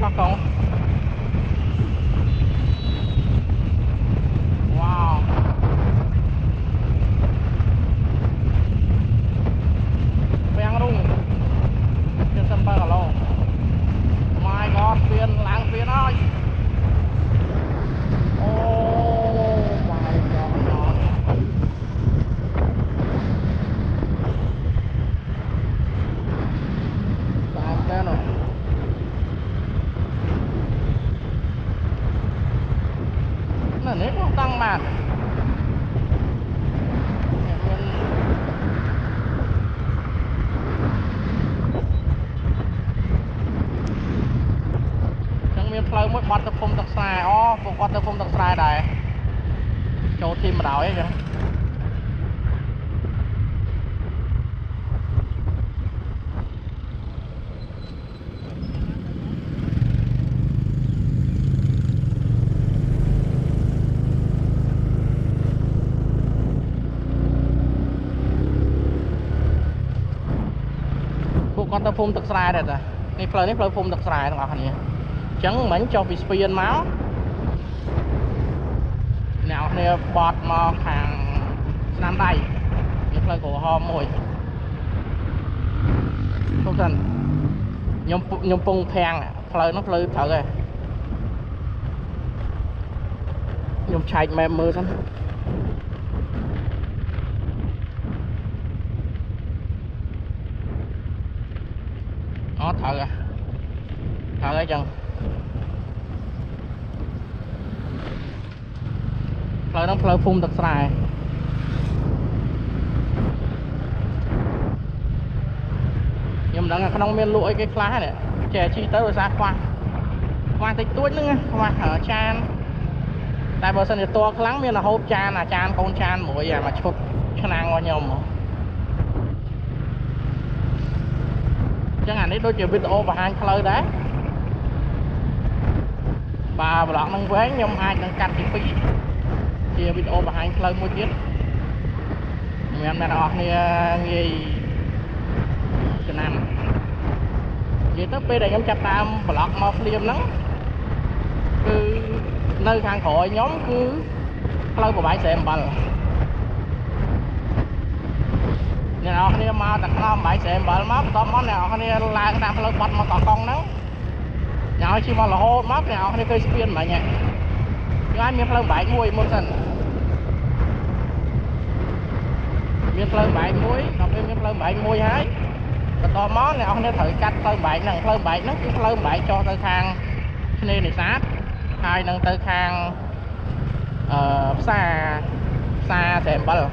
ខកកងវ៉ាវវាំងរុង77គីឡូ My God ស្ពានឡើងស្ពានហើយអូ My God តាមតែនោះនៅនេះcũng tăngបានមានផ្លូវមួយបាត់ទៅភូមិទឹកស្រែអូពួកគាត់ទៅភូមិទឹកស្រែដែរចូលទីម្ដងអីចឹងពួកគាត់ទៅភូមិទឹកស្រែដែរតានេះផ្លូវនេះផ្លូវភូមិទឹកស្រែទាំងអស់គ្នាចឹងមិញចុះពីស្ពានមកអ្នកគ្នាបត់មកខាងស្នាមដៃនេះផ្លូវក្រហមមួយទុកសិនខ្ញុំពងធាំងផ្លូវនោះផ្លូវត្រូវឯងខ្ញុំឆែកម៉ែមើលសិនអូត្រូវឯងត្រូវឯងចឹងផ្លូវហ្នឹងផ្លូវភូមិទឹកស្រែខ្ញុំមិនដឹងថាក្នុងមានលក់អីគេខ្លះនេះចែជីទៅដោយសារខ្វះតិចតួចហ្នឹងខ្វះចានតែបើសិនជាតខ្លាំងមានតែហូបចានអាចានកូនចានមួយអាមកឈុតឆ្នាំងរបស់ខ្ញុំចឹងអានេះដូចជាវីដេអូបង្ហាញផ្លូវដែរបាទប្លុកហ្នឹងវែងខ្ញុំអាចនឹងកាត់ទី2ជាវីដេអូបង្ហាញផ្លូវមួយទៀតមានអ្នកនរគ្នាងាយចំណាំនិយាយទៅពេលដែលខ្ញុំចាប់តាមប្លុកមកភ្លាមហ្នឹងគឺនៅខាងក្រោយខ្ញុំគឺផ្លូវប្របាយស្រែអំបិលអ្នកនរគ្នាមកតែខ្លោមបាយស្រែអំបិលមកបន្ទាប់មកអ្នកនរគ្នាឡើងតាមផ្លូវបាត់មកកកកងហ្នឹងញ៉ាំជិះមករហូតមកអ្នកនរគ្នាឃើញស្ពានមិញហ្នឹងខ្ញុំមានផ្លូវបែកមួយមុនសិនមានផ្លូវបែកមួយដល់ពេលមានផ្លូវបែកមួយហើយបន្ទាប់មកអ្នកនរគ្នាត្រូវកាត់ផ្លូវបែកហ្នឹងផ្លូវបែកហ្នឹងគឺផ្លូវបែកចុះទៅខាងឆ្នេរនេសាទហើយនឹងទៅខាងផ្សារស្រែអំបិលអ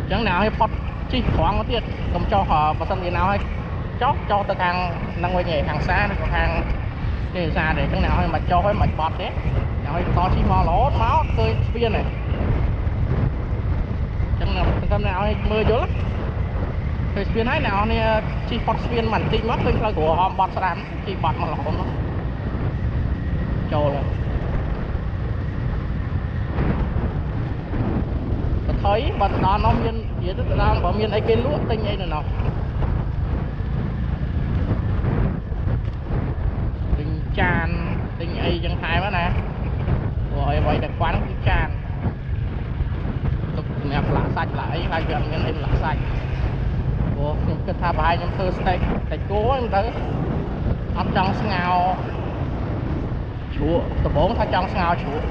ញ្ចឹងអ្នកឲ្យផុតជិះត្រង់ទៀតកុំចុះបើសិនជាណៅឲ្យចុះទៅខាងហ្នឹងវិញឯងខាងផ្សារឬក៏ខាងនេះផ្សារទេអញ្ចឹងអ្នកឲ្យមកចុះឲ្យមិនបត់ទេអ្នកឲ្យបន្តជិះមករហូតមកឃើញស្ពានហ្នឹងអញ្ចឹងសង្ឃឹមអ្នកឲ្យមើលយល់ឃើញស្ពានហើយអ្នកនេះជិះផុតស្ពានបន្តិចមកឃើញផ្លូវក្រហមបត់ស្ដាំជិះបត់មករហូតមកចូលហើយថយបើទៅដល់នោះមាននិយាយទៅដល់បើមានអីគេលក់ទិញអីនៅនោះទិញចានទិញអីចឹងថែមណាព្រោះអ្វីតែខ្វះគឺចានទុកសម្រាប់ផ្លាក់សាច់ផ្លាក់អីហើយវាអត់មានអីផ្លាក់សាច់ព្រោះខ្ញុំគិតថាប្រហែលខ្ញុំធ្វើស្តេកគោហ្នឹងទៅអត់ចង់ស្ងោរជ្រក់ដំបូងថាចង់ស្ងោរជ្រក់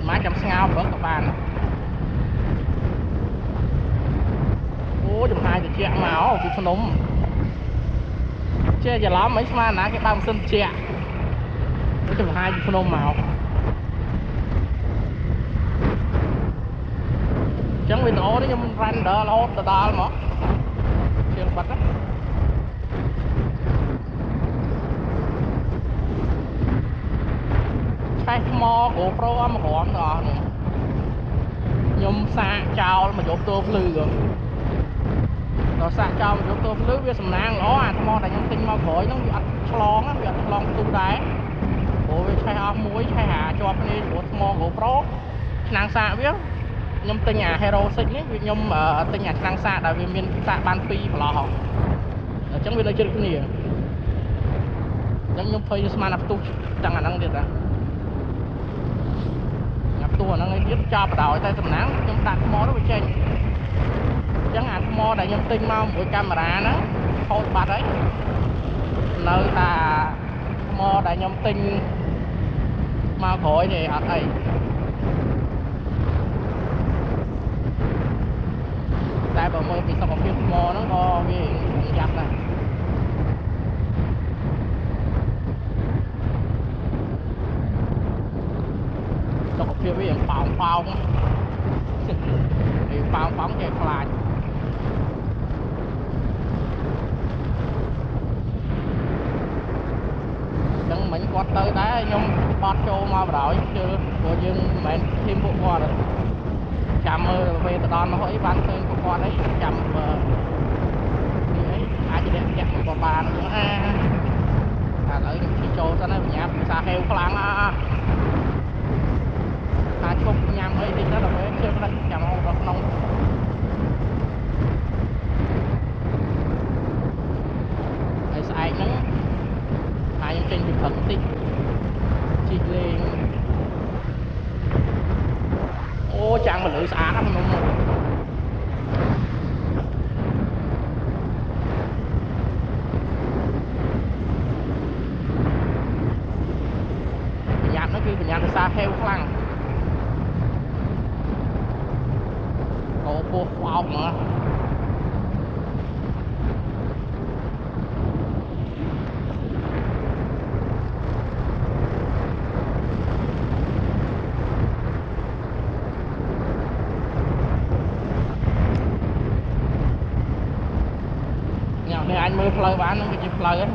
មិនចាំស្ងោរព្រឹកក៏បានអូចំហាយត្រជាក់មកពីភ្នំចេះច្រឡំមិនស្មានណាគេបើកម៉ាស៊ីនត្រជាក់ចំហាយពីភ្នំមកចឹងវីដេអូនេះខ្ញុំ render រហូតទៅដល់មកជាបាត់ណាឆេះថ្ម GoPro មកក្រំទៅអស់នេះខ្ញុំសាកចោលមកយកតួភ្លឺដល់សាកចោលមកយកតួភ្លឺវាសំណាងល្អអាថ្មដែលខ្ញុំទិញមកក្រោយហ្នឹងវាអត់ឆ្លងវាអត់ឆ្លងផ្ទុះដែរព្រោះវាឆេះអស់មួយឆេះអាជាប់គ្នាជាមួយថ្ម GoPro ឆ្នាំងសាកវា ខ្ញុំទិញអា Hero 6នេះវាខ្ញុំទិញអាឆ្នាំងសាកដែលវាមានសាកបាន2ប្រឡោះអញ្ចឹងវានៅជិតគ្នាអញ្ចឹងខ្ញុំភ័យស្មានអាផ្ទុះទាំងអាហ្នឹងទៀតណាអាផ្ទុះអាហ្នឹងឯទៀតចាប់បដ ாய் តែតំណាំងខ្ញុំដាក់ថ្មទៅវាចេញអញ្ចឹងអាថ្មដែលខ្ញុំទិញមកមួយកាមេរ៉ាហ្នឹងខូចបាត់ហើយនៅតែថ្មដែលខ្ញុំទិញមកក្រោយនេះអត់អីតែបើមើលពីសុខភាពថ្មហ្នឹងក៏វាយ៉ាប់ដែរសុខភាពវាប៉ោងប៉ោងវាប៉ោងប៉ោងចេះខ្លាចចឹងមិញគាត់ទៅដែរខ្ញុំបត់ចូលមកបដ ாய் ជឿព្រោះយើងមិនមែនធីមពួកគាត់ទេចាំមើលពេលទៅដល់នោះអីបានឃើញពួកគាត់អីចាំនេះអីអាចជាអ្នកគាត់បានចឹងឥឡូវខ្ញុំជិះចូលសិនហើយបញ្ញាភាសាហេវខ្លាំងថាឈប់ញ៉ាំអីតិចទៅដល់ពេលជឿផ្លេចចាំមកដល់ក្នុងហើយស្អែកហ្នឹងហើយខ្ញុំចេញពីព្រឹកតិចជីកលេងអូចាំងមកលើស្អាតណាស់ខ្ញុំបញ្ញាហ្នឹងគឺបញ្ញាភាសាហេវខ្លាំងអូពោះខ្វោកហ្មងនេះអញមើលផ្លូវបានហ្នឹងគឺជាផ្លូវហ្នឹង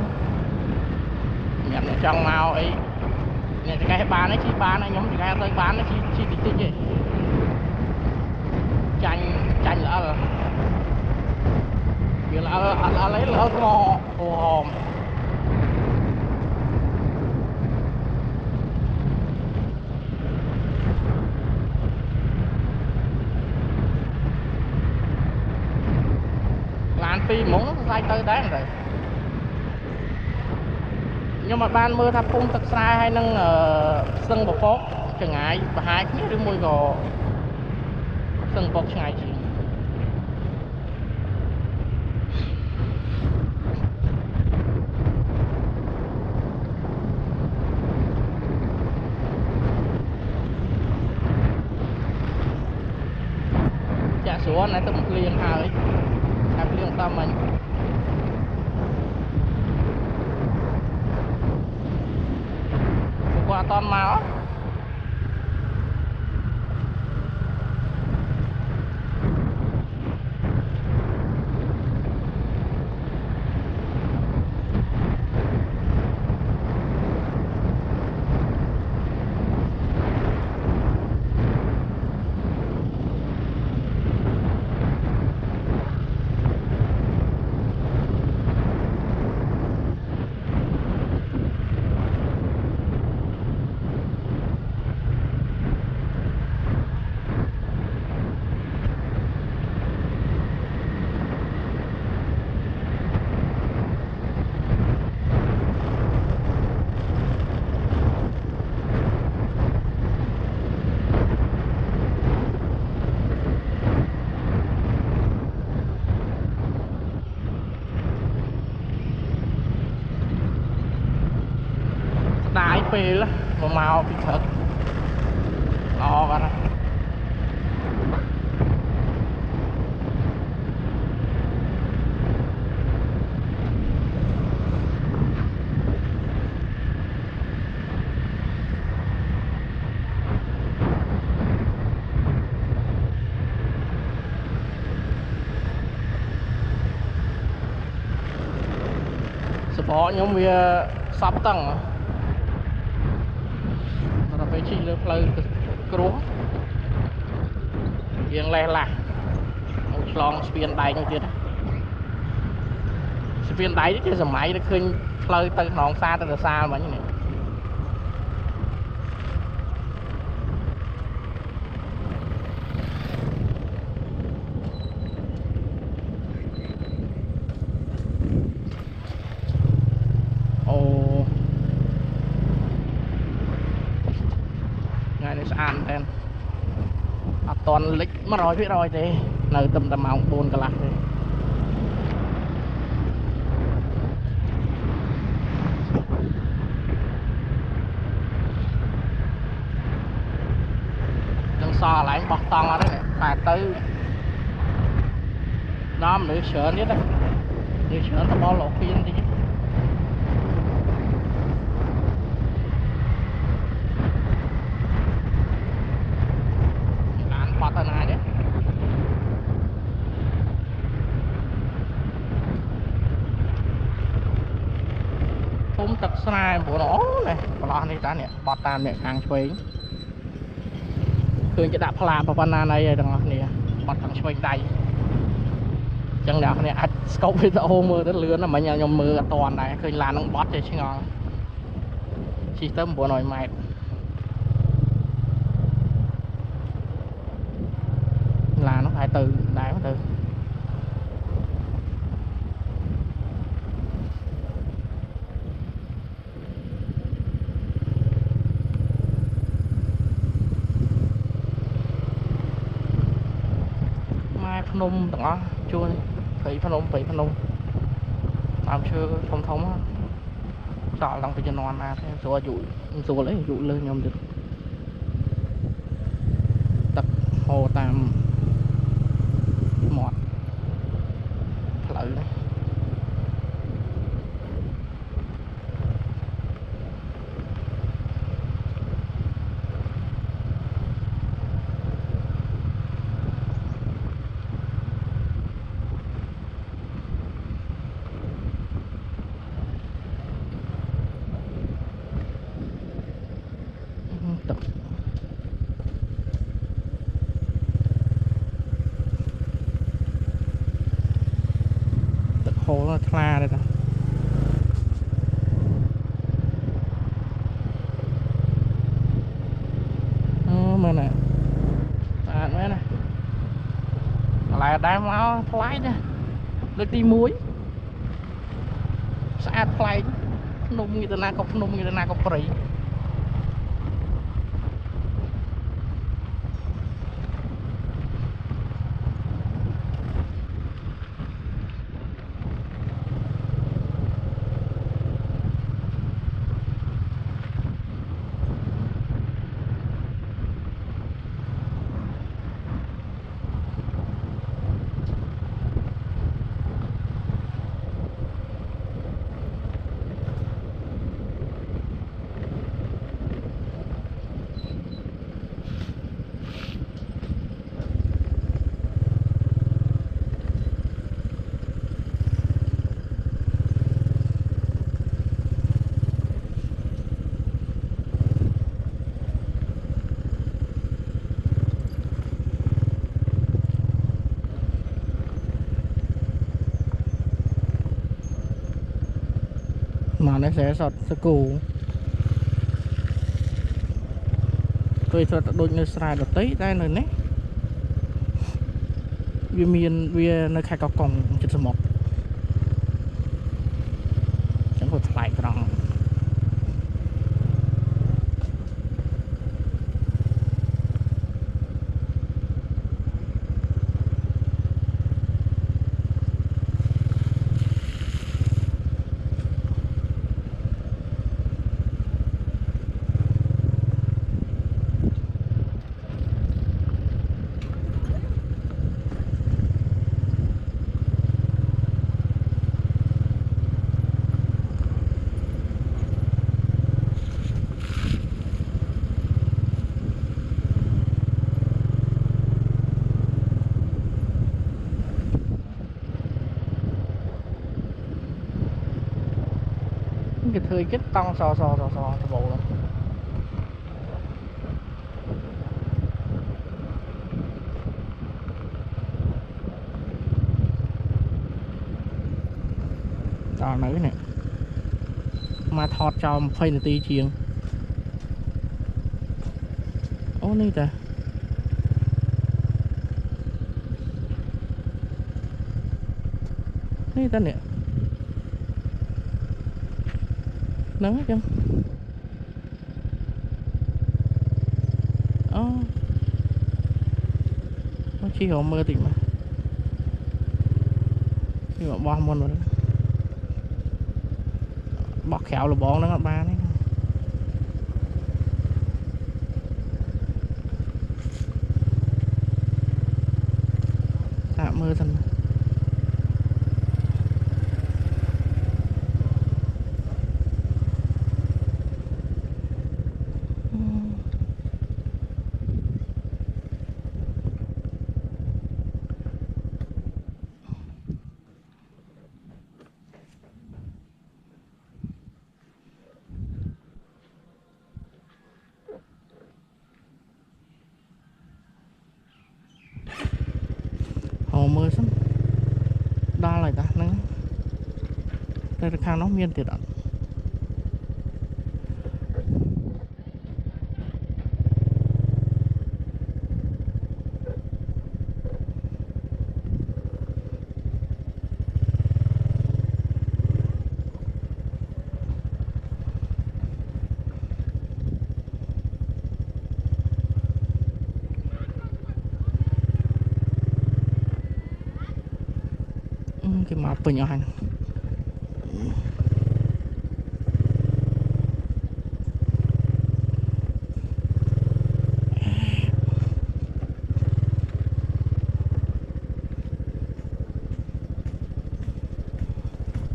ញ៉ាំអ្នកចង់មកអីអ្នកចកេះបានហើយជិះបានហើយខ្ញុំចកេះអត់ទៅបានជិះតិចតិចទេចាញ់ល្អវាល្អអត់អីល្អថ្មអូហមពីហ្មងស្អែកទៅដែរទៅខ្ញុំអត់បានមើលថាភូមិទឹកស្រែហើយនឹងស្ទឹងបពកចង្ងាយប្រហែលគ្នាឬមួយក៏ស្ទឹងបពកឆ្ងាយជាងចាក់ស្រួលតែទឹកភ្លៀងហើយតែភ្លៀងតាមមិញពួកគាត់អត់តន់មកđạiពេលមកពីព្រឹកល្អគាត់ណាសបកខ្ញុំវាសប់តឹងដល់ពេលជិះលើផ្លូវគ្រោះរៀងលេះឡាស់មកឆ្លងស្ពានដែកនោះទៀតស្ពានដែកនេះជាសម័យទៅឃើញផ្លូវទៅក្នុងផ្សារទៅរសាលមិញនេះ toàn lịch mà rồi biết rồi thì nơi tầm tầm mỏng buồn cả lạc thì đằng xa lại bọt tông ở đấy phải tới nó mà để sửa nhất đấy để sửa nó bao lộ phiên đi chứ ăn bọt ở này đấy cũng thật sai bộ nó này còn lo này ta nè bọt tan miệng hàng chuốiคือจะดับพลามประมาณnày rồi đó nè bọt thằng xoay đầy chẳng nào này anh scope video mưa đến lươn là mà nhà nhom mưa toàn này khơi là nó bọt thì chứ ngon chỉ tâm bộ nồi mệt là nó phải từ đáy từ phun nung đó chua phải phun nung làm chưa thông thống á sợ lòng phải cho non mà thế rồi lấy dụ lên nhom được tập hồ tam mọt lợi đấy hồ nó thla đây nè mà nè mấy nè lại đá máu lái nha được đi muối sát play nung như thế nào có nung như thế nào có free mà nó sẽ sọt sơ cù tôi sọt đôi như sài đợt tới đây rồi nè vì miền vì nơi khai cao còng trên số 1 chẳng có lại cái cái thời kết tăng sò bộ luôn đó nữ nè mà thọt cho một phây là ti chiên ô này ta này ta nè nắng hết chăng chi họ mơ thì mà khi mà bom môn rồi bọc khéo là bón nó ngọt ba đấy tạm mơ dần hồ mơ sắm đo lại ta nó đây là khang nó miên tiệt ạ cái máu bình nhỏ hành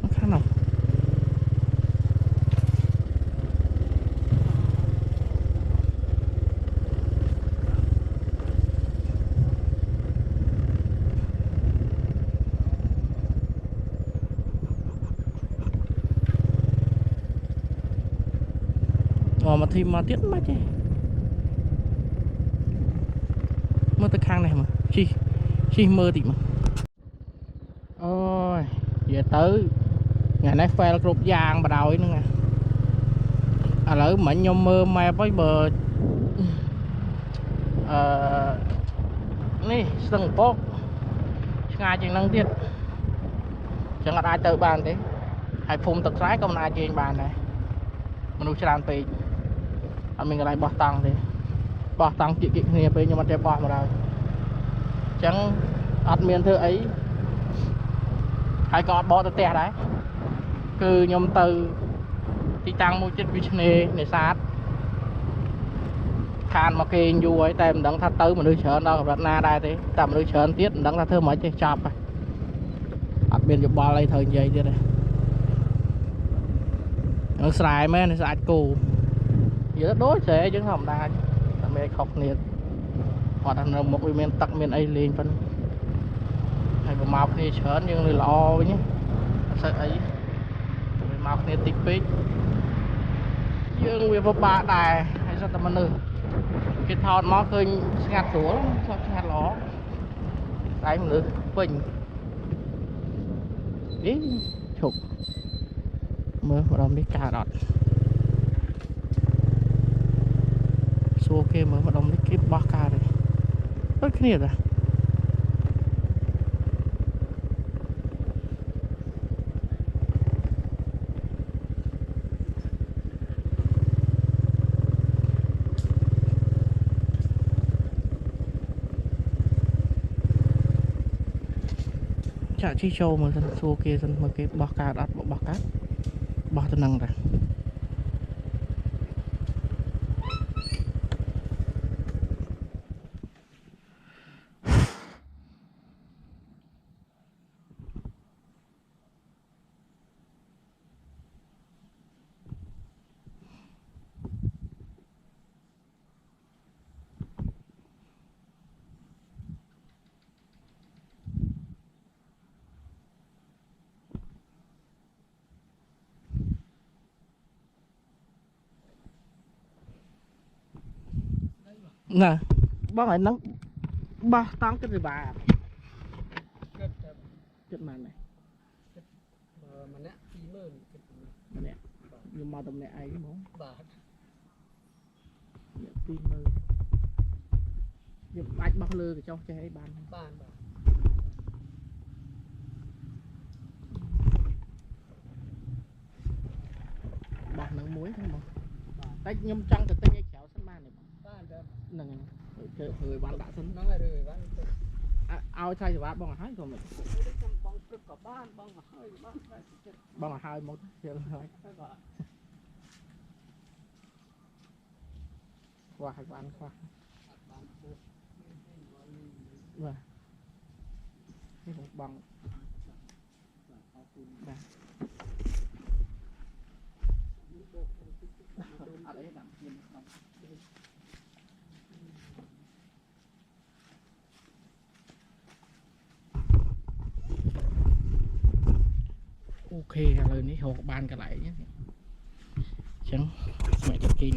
nó khá nào mà thêm mà tiếc mất chứ mơ tới khang này mà chi mơ thì mà ôi về tới ngày nay phê là cột vàng bà đòi nữa nè lỡ mà nhôm mơ mai với bờ nè sân bốc ngay chừng năng tiết chẳng là ai tự bàn thế hay phun thực trái công ai trên bàn này mình nuôi tràn tì mình cái này bỏ tăng chị kịp nghe về nhưng mà đẹp bỏ mà rồi chẳng admin thư ấy hay có bỏ tới tè đấy cứ nhôm từ thì tăng một chiếc Disney này sát than mà kê du ấy tại mình đấng thật tới mà nuôi chớn đâu gặp na đây thế tạm nuôi chớn tiết đấng thật thơ mấy chơi chọc này admin chụp bỏ lấy thời vậy chứ này nó xài mấy này xài cù vậy đó đối sẽ chứ không đa chứ mẹ khóc nhiệt hoặc là một cái miền tắc miền ấy liền phân hay một màu này chớn nhưng người lo với nhé sợ ấy màu này tịch pít dương về ba đài hay sao tầm nữa cái thon nó khơi ngạt xuống sao ngạt ló đấy một nữa bình ý chụp mưa vào đồng đi cà đọt số ok mới vào đồng đi cái ba cà này rất kia rồi chả chi show mà dân xua kia dân mà cái bò cá đắt bò cá bò tân năng rồi nè bác phải nắng ba tám cái gì bà chất màn này mà nè 20,000 nè nhưng mà tầm này ai cũng muốn bà 20,000 nhưng anh bao lơ thì cho ấy bàn bà bạc nắng muối thôi mà tách nhâm trăng từ tây chéo sân bàn này bà được nè chơi hơi bán đã sân nó là rồi bán ao thay cho bác bong hái còn mình ចាំបងព្រឹកក៏បានបងមកហើយបានតែចិត្ត bong hai một giờ thôi ទៅក៏ qua hai bạn qua អត់បានពោះមានទេមកលេង và cái một bong អរគុណ và នេះបោកទៅតិច ở đấy đặng nhìn không ok rồi ní hộp ban cả lại nhé chẳng mẹ cho kia